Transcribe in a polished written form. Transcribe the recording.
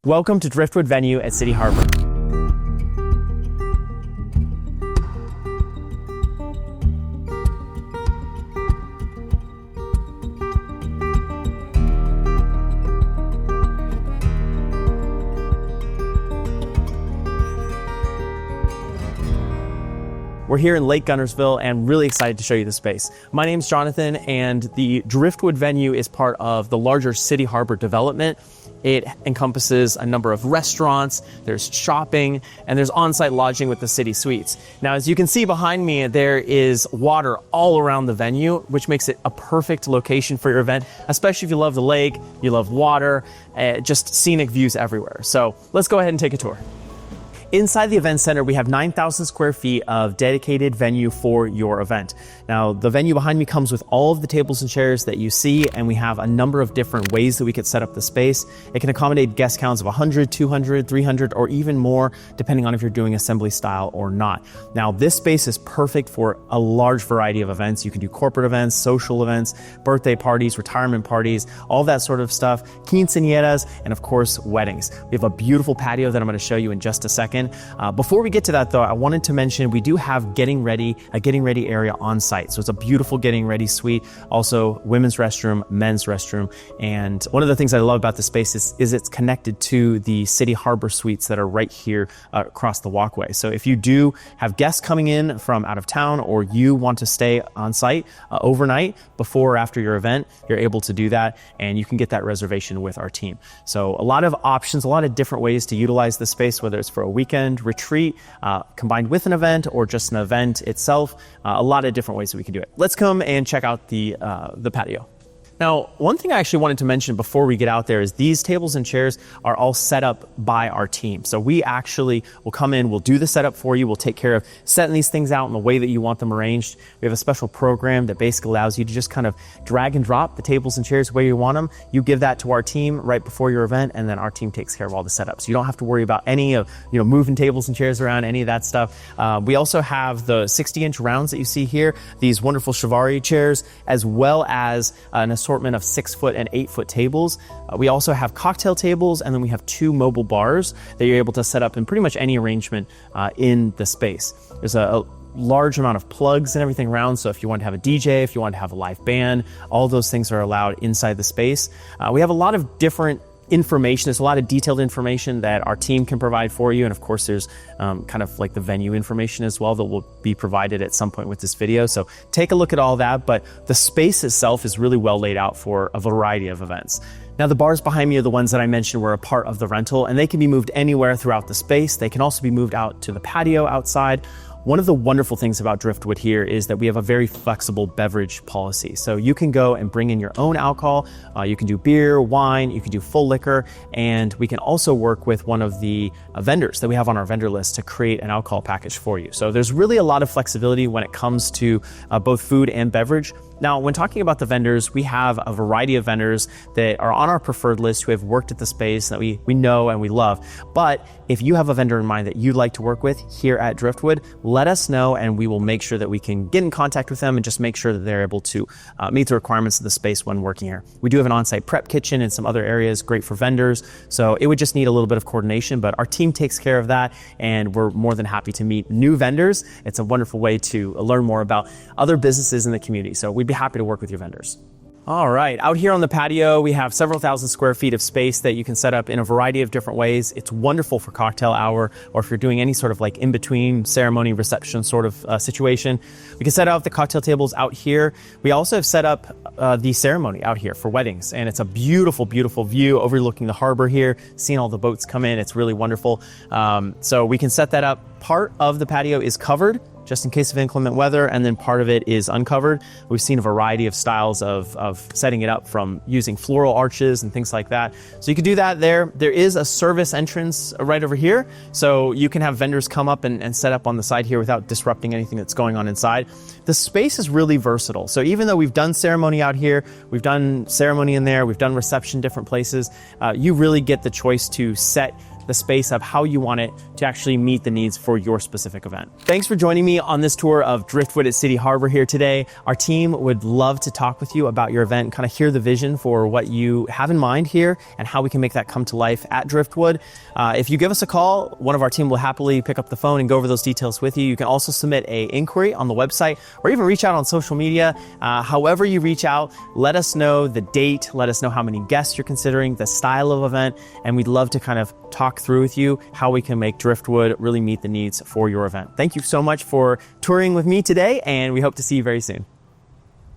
Welcome to Driftwood Venue at City Harbor. We're here in Lake Guntersville and really excited to show you the space. My name's Jonathan, and the Driftwood venue is part of the larger City Harbor development. It encompasses a number of restaurants, there's shopping, and there's on-site lodging with the city suites. Now, as you can see behind me, there is water all around the venue, which makes it a perfect location for your event, especially if you love the lake, you love water, just scenic views everywhere. So let's go ahead and take a tour. Inside the event center, we have 9,000 square feet of dedicated venue for your event. Now, the venue behind me comes with all of the tables and chairs that you see, and we have a number of different ways that we could set up the space. It can accommodate guest counts of 100, 200, 300, or even more, depending on if you're doing assembly style or not. Now, this space is perfect for a large variety of events. You can do corporate events, social events, birthday parties, retirement parties, all that sort of stuff, quinceañeras, and of course, weddings. We have a beautiful patio that I'm going to show you in just a second. Before we get to that though, I wanted to mention we do have a getting ready area on site. So it's a beautiful getting ready suite, also women's restroom, men's restroom. And one of the things I love about the space is it's connected to the City Harbor suites that are right here across the walkway. So if you do have guests coming in from out of town, or you want to stay on site overnight before or after your event, you're able to do that, and you can get that reservation with our team. So a lot of options, a lot of different ways to utilize the space, whether it's for a weekend retreat combined with an event or just an event itself. A lot of different ways that we can do it. Let's come and check out the patio. Now, one thing I actually wanted to mention before we get out there is these tables and chairs are all set up by our team. So we actually will come in, we'll do the setup for you, we'll take care of setting these things out in the way that you want them arranged. We have a special program that basically allows you to just kind of drag and drop the tables and chairs where you want them. You give that to our team right before your event, and then our team takes care of all the setups. You don't have to worry about any of, moving tables and chairs around, any of that stuff. We also have the 60-inch rounds that you see here, these wonderful Chiavari chairs, as well as an assortment of 6-foot and 8-foot tables. We also have cocktail tables, and then we have 2 mobile bars that you're able to set up in pretty much any arrangement in the space. There's a large amount of plugs and everything around, so if you want to have a DJ, if you want to have a live band, all those things are allowed inside the space. We have a lot of different information. There's a lot of detailed information that our team can provide for you, and of course there's kind of like the venue information as well that will be provided at some point with this video. So take a look at all that, but the space itself is really well laid out for a variety of events. Now, the bars behind me are the ones that I mentioned were a part of the rental, and they can be moved anywhere throughout the space. They can also be moved out to the patio outside. One of the wonderful things about Driftwood here is that we have a very flexible beverage policy. So you can go and bring in your own alcohol. You can do beer, wine, you can do full liquor, and we can also work with one of the vendors that we have on our vendor list to create an alcohol package for you. So there's really a lot of flexibility when it comes to both food and beverage. Now, when talking about the vendors, we have a variety of vendors that are on our preferred list who have worked at the space that we know and we love. But if you have a vendor in mind that you'd like to work with here at Driftwood, let us know and we will make sure that we can get in contact with them and just make sure that they're able to meet the requirements of the space when working here. We do have an on-site prep kitchen and some other areas great for vendors. So it would just need a little bit of coordination, but our team takes care of that, and we're more than happy to meet new vendors. It's a wonderful way to learn more about other businesses in the community. So we'd be happy to work with your vendors. All right, out here on the patio, we have several thousand square feet of space that you can set up in a variety of different ways. It's wonderful for cocktail hour, or if you're doing any sort of like in-between ceremony reception sort of situation. We can set up the cocktail tables out here. We also have set up the ceremony out here for weddings, and it's a beautiful, beautiful view overlooking the harbor here, seeing all the boats come in. It's really wonderful. So we can set that up. Part of the patio is covered just in case of inclement weather, and then part of it is uncovered. We've seen a variety of styles of setting it up, from using floral arches and things like that. So you could do that there. There is a service entrance right over here, so you can have vendors come up and set up on the side here without disrupting anything that's going on inside. The space is really versatile. So even though we've done ceremony out here, we've done ceremony in there, we've done reception different places, you really get the choice to set the space up how you want it to actually meet the needs for your specific event. Thanks for joining me on this tour of Driftwood at City Harbor here today. Our team would love to talk with you about your event, kind of hear the vision for what you have in mind here and how we can make that come to life at Driftwood. If you give us a call, one of our team will happily pick up the phone and go over those details with you. You can also submit an inquiry on the website or even reach out on social media. However you reach out, let us know the date, let us know how many guests you're considering, the style of event, and we'd love to kind of talk through with you how we can make Driftwood really meet the needs for your event. Thank you so much for touring with me today, and we hope to see you very soon.